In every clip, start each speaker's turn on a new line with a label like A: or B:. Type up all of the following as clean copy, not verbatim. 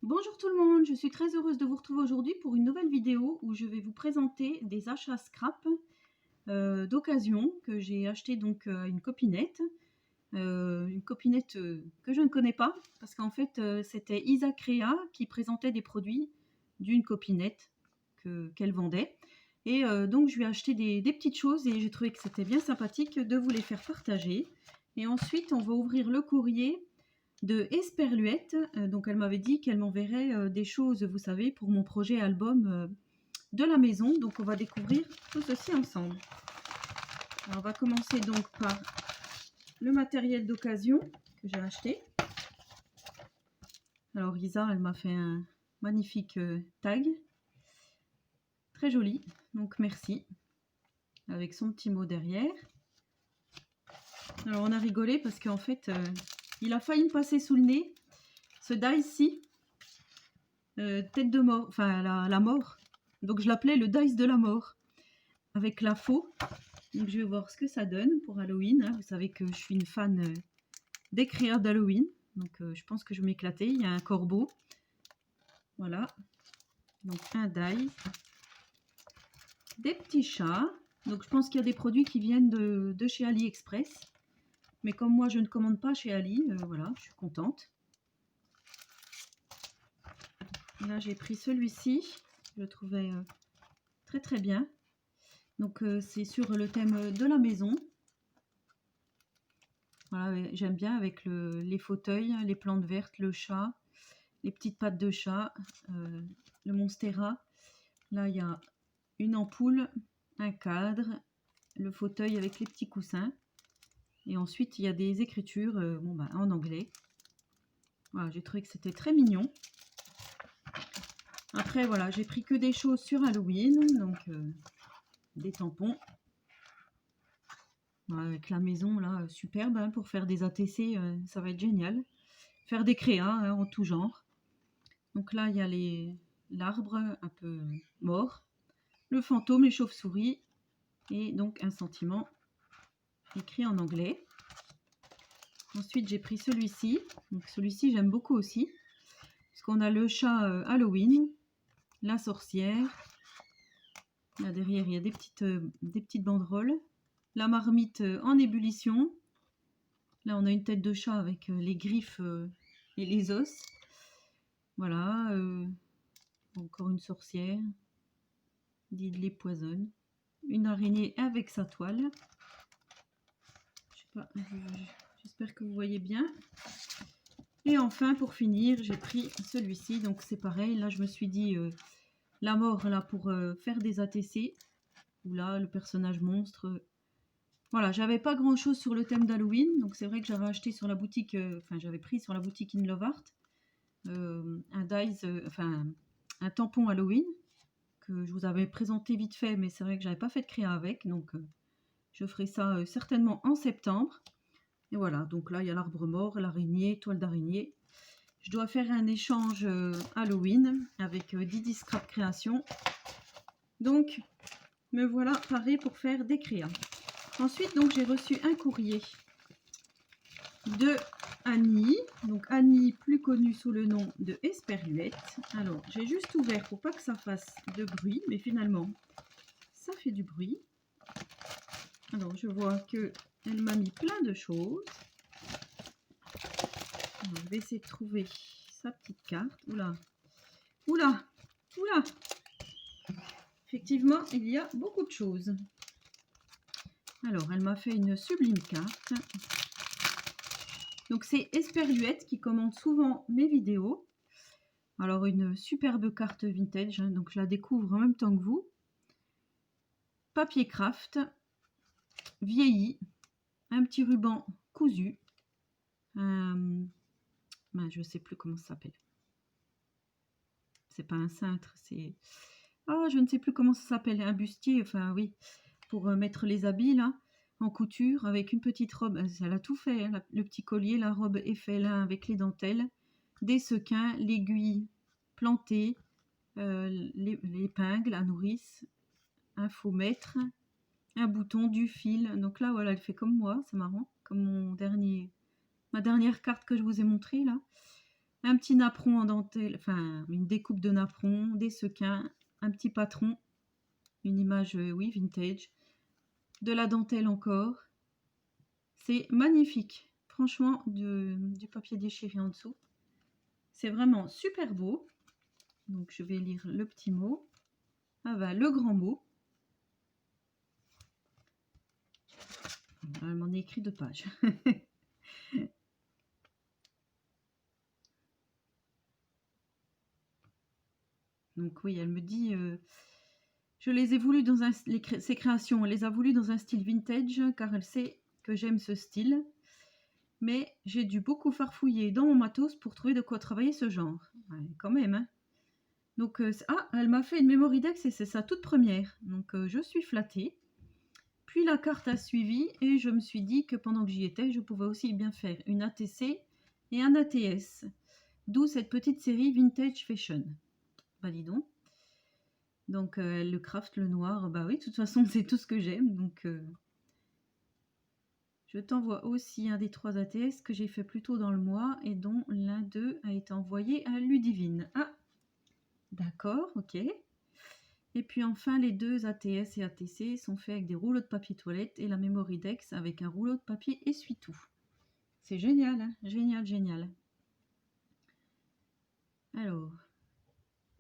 A: Bonjour tout le monde, je suis très heureuse de vous retrouver aujourd'hui pour une nouvelle vidéo où je vais vous présenter des achats scrap d'occasion que j'ai acheté donc à une copinette. Que je ne connais pas parce qu'en fait c'était Isacrea qui présentait des produits d'une copinette qu'elle vendait. Et donc je lui ai acheté des petites choses et j'ai trouvé que c'était bien sympathique de vous les faire partager. Et ensuite on va ouvrir le courrier de Esperluette. Donc elle m'avait dit qu'elle m'enverrait des choses, vous savez, pour mon projet album de la maison. Donc on va découvrir tout ceci ensemble. Alors, on va commencer donc par le matériel d'occasion que j'ai acheté. Alors Isa, elle m'a fait un magnifique tag. Très joli, donc merci. Avec son petit mot derrière. Alors on a rigolé parce qu'en fait, il a failli me passer sous le nez. Ce die-ci, tête de mort, enfin la mort. Donc je l'appelais le dice de la mort. Avec la faux. Donc je vais voir ce que ça donne pour Halloween. Hein. Vous savez que je suis une fan d'écrire d'Halloween. Donc je pense que je vais m'éclater. Il y a un corbeau. Voilà. Donc un die. Des petits chats. Donc je pense qu'il y a des produits qui viennent de chez AliExpress. Mais comme moi je ne commande pas chez Ali, voilà, je suis contente. Là j'ai pris celui-ci. Je le trouvais très très bien. Donc c'est sur le thème de la maison. Voilà, j'aime bien avec les fauteuils, les plantes vertes, le chat, les petites pattes de chat, le Monstera. Là, il y a une ampoule, un cadre, le fauteuil avec les petits coussins. Et ensuite, il y a des écritures en anglais. Voilà, j'ai trouvé que c'était très mignon. Après, voilà, j'ai pris que des choses sur Halloween. Donc, des tampons. Voilà, avec la maison, là, superbe, hein, pour faire des ATC, ça va être génial. Faire des créas hein, en tout genre. Donc là, il y a l'arbre un peu mort, le fantôme, les chauves-souris, et donc un sentiment écrit en anglais. Ensuite, j'ai pris celui-ci. Donc celui-ci, j'aime beaucoup aussi. Parce qu'on a le chat Halloween, la sorcière. Là derrière, il y a des petites banderoles. La marmite en ébullition. Là, on a une tête de chat avec les griffes et les os. Voilà. Encore une sorcière. Did les poisonne. Une araignée avec sa toile. Je sais pas, j'espère que vous voyez bien. Et enfin, pour finir, j'ai pris celui-ci. Donc c'est pareil. Là, je me suis dit la mort là pour faire des ATC. Ou là, le personnage monstre. Voilà, j'avais pas grand-chose sur le thème d'Halloween. Donc c'est vrai que j'avais acheté sur la boutique, j'avais pris sur la boutique In Love Art un dice, un tampon Halloween que je vous avais présenté vite fait, mais c'est vrai que j'avais pas fait de créa avec, donc je ferai ça certainement en septembre. Et voilà, donc là il y a l'arbre mort, l'araignée, toile d'araignée. Je dois faire un échange Halloween avec Didi Scrap Création. Donc me voilà parée pour faire des créas. Ensuite donc j'ai reçu un courrier de Annie, donc Annie plus connue sous le nom de Esperluette. Alors j'ai juste ouvert pour pas que ça fasse de bruit, mais finalement ça fait du bruit. Alors je vois que elle m'a mis plein de choses. Alors, je vais essayer de trouver sa petite carte. Oula, oula, oula. Effectivement, il y a beaucoup de choses. Alors elle m'a fait une sublime carte. Donc c'est Esperluette qui commande souvent mes vidéos. Alors une superbe carte vintage, hein, donc je la découvre en même temps que vous. Papier craft, vieilli, un petit ruban cousu. Je sais plus comment ça s'appelle. C'est pas un cintre, c'est... Ah, je ne sais plus comment ça s'appelle, un bustier, enfin oui, pour mettre les habits là, en couture, avec une petite robe, elle a tout fait, hein, le petit collier, la robe Eiffel avec les dentelles, des sequins, l'aiguille plantée, l'épingle, la nourrice, un faux mètre, un bouton, du fil. Donc là, voilà, elle fait comme moi, c'est marrant, comme ma dernière carte que je vous ai montrée là. un petit napperon en dentelle, enfin une découpe de napperon, des sequins, un petit patron, une image, oui, vintage, de la dentelle encore. C'est magnifique. Franchement, du papier déchiré en dessous. C'est vraiment super beau. Donc je vais lire le petit mot. Ah bah, le grand mot. Elle m'en a écrit 2 pages. Donc oui, elle me dit, je les ai voulues dans ces créations, elle les a voulues dans un style vintage, car elle sait que j'aime ce style. Mais j'ai dû beaucoup farfouiller dans mon matos pour trouver de quoi travailler ce genre. Ouais, quand même, hein. Donc, elle m'a fait une Mémoridex et c'est sa toute première. Donc, je suis flattée. Puis la carte a suivi et je me suis dit que pendant que j'y étais, je pouvais aussi bien faire une ATC et un ATS. D'où cette petite série Vintage Fashion. Bah dis donc. Donc, le craft, le noir, bah oui, de toute façon, c'est tout ce que j'aime. Donc, je t'envoie aussi un des 3 ATS que j'ai fait plus tôt dans le mois et dont l'un d'eux a été envoyé à Ludivine. Ah, d'accord, ok. Et puis enfin, les 2 ATS et ATC sont faits avec des rouleaux de papier toilette et la Mémoridex avec un rouleau de papier essuie-tout. C'est génial, hein, génial, génial. Alors,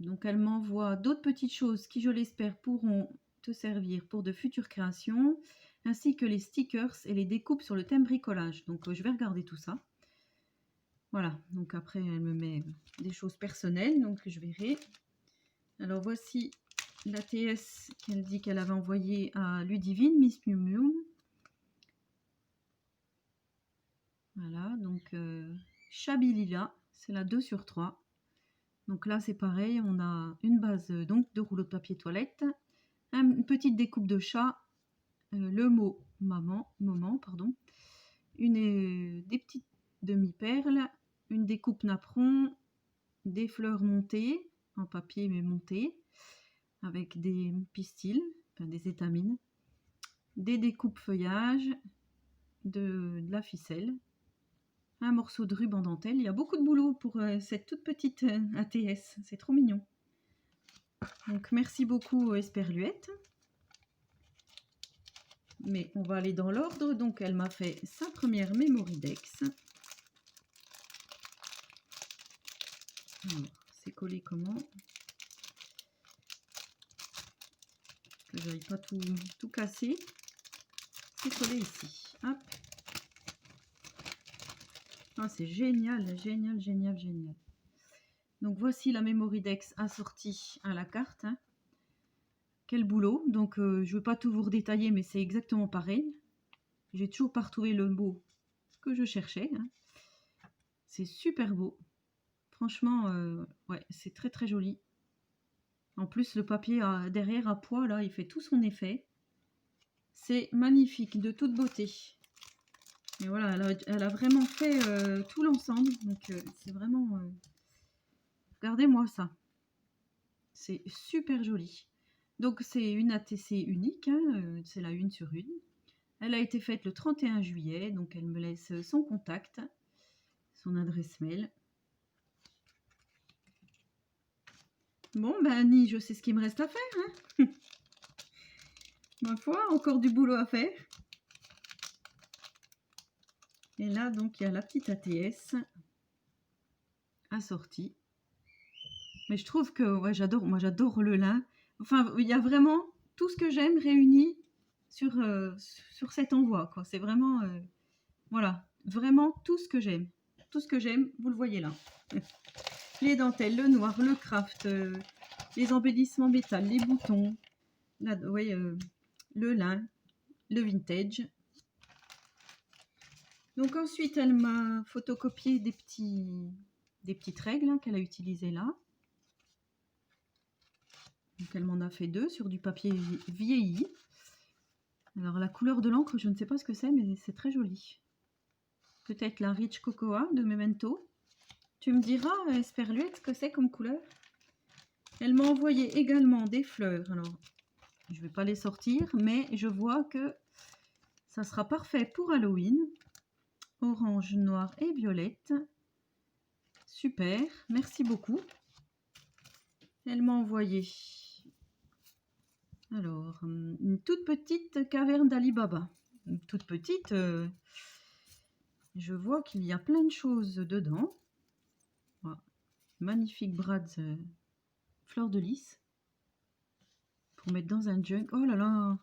A: donc elle m'envoie d'autres petites choses qui, je l'espère, pourront te servir pour de futures créations, ainsi que les stickers et les découpes sur le thème bricolage. Donc je vais regarder tout ça. Voilà, donc après elle me met des choses personnelles, donc je verrai. Alors voici l'ATS qu'elle dit qu'elle avait envoyé à Ludivine, Miss Miu Miu. Voilà, donc Chabilila, c'est la 2 sur 3. Donc là c'est pareil, on a une base donc de rouleau de papier toilette, une petite découpe de chat, le mot moment, pardon, des petites demi-perles, une découpe napperon, des fleurs montées, en papier mais montées, avec des pistils, enfin des étamines, des découpes feuillage, de la ficelle, un morceau de ruban dentelle. Il y a beaucoup de boulot pour cette toute petite ATS, c'est trop mignon. Donc merci beaucoup Esperluette. Mais on va aller dans l'ordre. Donc elle m'a fait sa première Mémoridex. Alors, c'est collé comment? Que j'aille pas tout casser. C'est collé ici. Hop. Ah, c'est génial, génial, génial, génial. Donc voici la Mémoridex assortie à la carte. Hein. Quel boulot. Donc je ne vais pas tout vous redétailler, mais c'est exactement pareil. J'ai toujours pas retrouvé le mot que je cherchais. Hein. C'est super beau. Franchement, ouais, c'est très très joli. En plus, le papier derrière à poids, là, il fait tout son effet. C'est magnifique, de toute beauté. Et voilà, elle a vraiment fait tout l'ensemble. Donc, c'est vraiment... Regardez-moi ça. C'est super joli. Donc, c'est une ATC unique. Hein, c'est la 1 sur 1. Elle a été faite le 31 juillet. Donc, elle me laisse son contact, son adresse mail. Bon, ben Annie, je sais ce qu'il me reste à faire. Hein. Ma foi, encore du boulot à faire. Et là, donc, il y a la petite ATS assortie. Mais je trouve que, ouais, moi j'adore le lin. Enfin, il y a vraiment tout ce que j'aime réuni sur cet envoi, quoi. C'est vraiment, voilà, vraiment tout ce que j'aime. Tout ce que j'aime, vous le voyez là. Les dentelles, le noir, le craft, les embellissements métal, les boutons, le lin, le vintage. Donc ensuite, elle m'a photocopié des petites règles hein, qu'elle a utilisées là. Donc elle m'en a fait 2 sur du papier vieilli. Alors la couleur de l'encre, je ne sais pas ce que c'est, mais c'est très joli. Peut-être la Rich Cocoa de Memento. Tu me diras, Esperluette, ce que c'est comme couleur. Elle m'a envoyé également des fleurs. Alors, je ne vais pas les sortir, mais je vois que ça sera parfait pour Halloween. Orange, noir et violette. super, merci beaucoup. Elle m'a envoyé, alors, une toute petite caverne d'Ali Baba. Une toute petite, je vois qu'il y a plein de choses dedans. Voilà. Magnifique brads fleur de lys pour mettre dans un jug. Oh là là,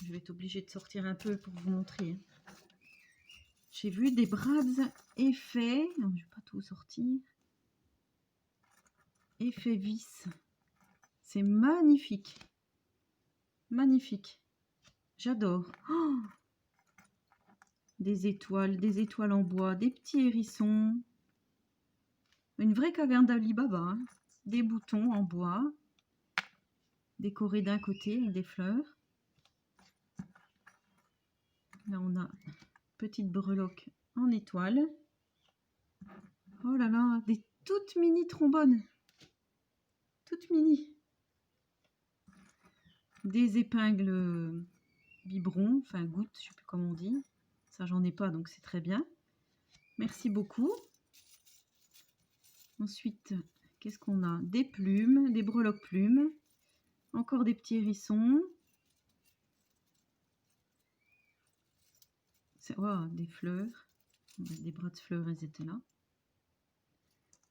A: je vais être obligée de sortir un peu pour vous montrer. J'ai vu des brads effets, non, je vais pas tout sortir. Effet vis, c'est magnifique, magnifique. J'adore. Oh, des étoiles en bois, des petits hérissons. Une vraie caverne d'Ali Baba, hein. Des boutons en bois, décorés d'un côté avec des fleurs. Là, on a une petite breloque en étoile. Oh là là, des toutes mini trombones. Toutes mini. Des épingles biberons, enfin gouttes, je ne sais plus comment on dit. Ça, j'en ai pas, donc c'est très bien. Merci beaucoup. Ensuite, qu'est-ce qu'on a? Des plumes, des breloques plumes. Encore des petits hérissons. Oh, des fleurs. Des bras de fleurs, elles étaient là.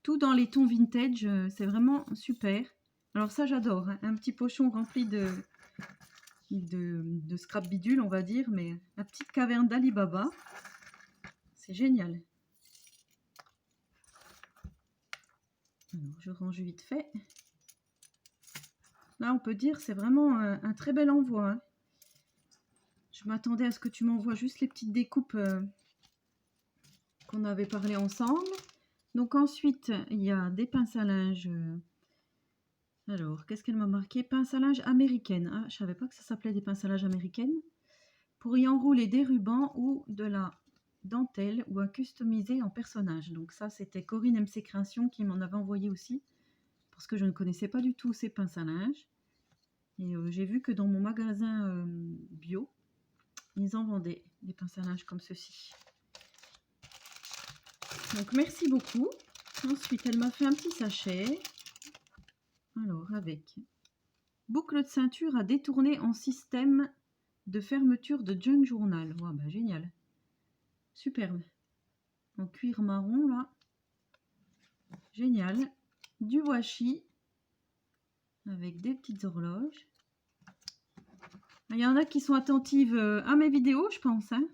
A: Tout dans les tons vintage, c'est vraiment super. Alors ça, j'adore. Hein. Un petit pochon rempli de scrap bidule, on va dire, mais la petite caverne d'Ali Baba, c'est génial. Alors, je range vite fait. Là, on peut dire c'est vraiment un très bel envoi. Hein. Je m'attendais à ce que tu m'envoies juste les petites découpes qu'on avait parlé ensemble. Donc ensuite, il y a des pinces à linge. Alors, qu'est-ce qu'elle m'a marqué? Pince à linge américaine. Ah, je savais pas que ça s'appelait des pinces à linge américaines. Pour y enrouler des rubans ou de la dentelle ou à customiser en personnage. Donc ça, c'était Corinne MC Création qui m'en avait envoyé aussi. Parce que je ne connaissais pas du tout ces pinces à linge. Et j'ai vu que dans mon magasin bio, ils en vendaient des pinces à linge comme ceci. Donc merci beaucoup. Ensuite, elle m'a fait un petit sachet. Alors, avec boucle de ceinture à détourner en système de fermeture de junk journal. Wow, bah, génial. Superbe. En cuir marron, là. Génial. Du washi. Avec des petites horloges. Il y en a qui sont attentives à mes vidéos, je pense. Hein.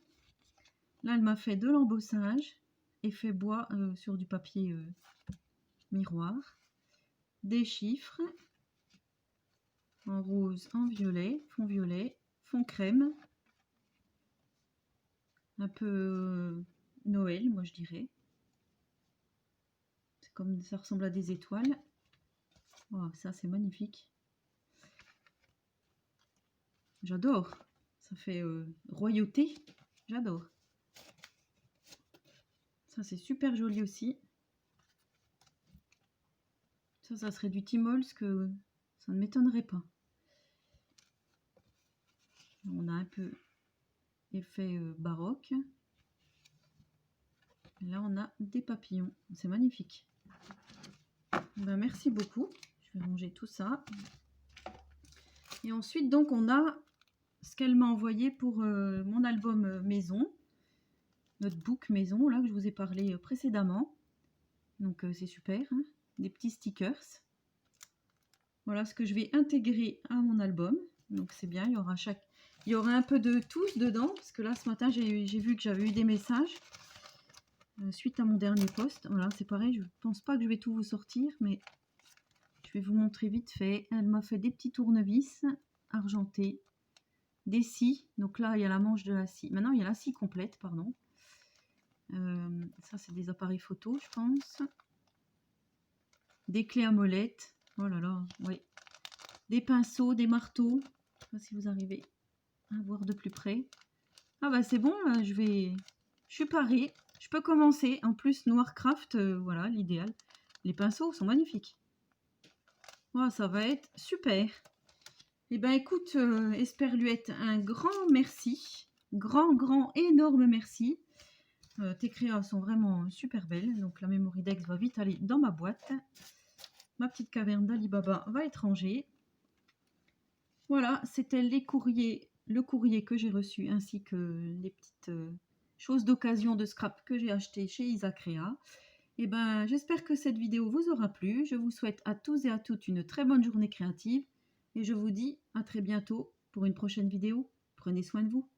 A: Là, elle m'a fait de l'embossage. Effet bois sur du papier miroir. Des chiffres. En rose, en violet, fond crème. Un peu Noël, moi je dirais. C'est comme ça ressemble à des étoiles. Wow, ça c'est magnifique. J'adore. Ça fait royauté. J'adore. Ça c'est super joli aussi. Ça serait du Timols que ça ne m'étonnerait pas. On a un peu effet baroque. Et là on a des papillons. C'est magnifique. Ben, merci beaucoup. Je vais ranger tout ça. Et ensuite donc on a ce qu'elle m'a envoyé pour mon album maison. Notre book maison là que je vous ai parlé précédemment. Donc c'est super. Hein, des petits stickers. Voilà ce que je vais intégrer à mon album. Donc c'est bien, il y aura un peu de tous dedans. Parce que là ce matin j'ai vu que j'avais eu des messages. Suite à mon dernier post. Voilà, c'est pareil, je ne pense pas que je vais tout vous sortir. Mais je vais vous montrer vite fait. Elle m'a fait des petits tournevis argentés. Des scies. Donc là il y a la manche de la scie. Maintenant il y a la scie complète, pardon. Ça c'est des appareils photo je pense. Des clés à molette. Oh là là, oui. Des pinceaux, des marteaux. Je sais pas si vous arrivez à voir de plus près. Ah bah c'est bon, là, je suis parée. Je peux commencer. En plus, Noircraft, voilà, l'idéal. Les pinceaux sont magnifiques. Oh, ça va être super. Eh ben écoute, Esperluette, un grand merci. Grand, énorme merci. Tes créas sont vraiment super belles, donc la Mémoridex va vite aller dans ma boîte. Ma petite caverne d'Alibaba va être rangée. Voilà, c'était le courrier que j'ai reçu, ainsi que les petites choses d'occasion de scrap que j'ai acheté chez Isacrea. Et ben, j'espère que cette vidéo vous aura plu. Je vous souhaite à tous et à toutes une très bonne journée créative. Et je vous dis à très bientôt pour une prochaine vidéo. Prenez soin de vous.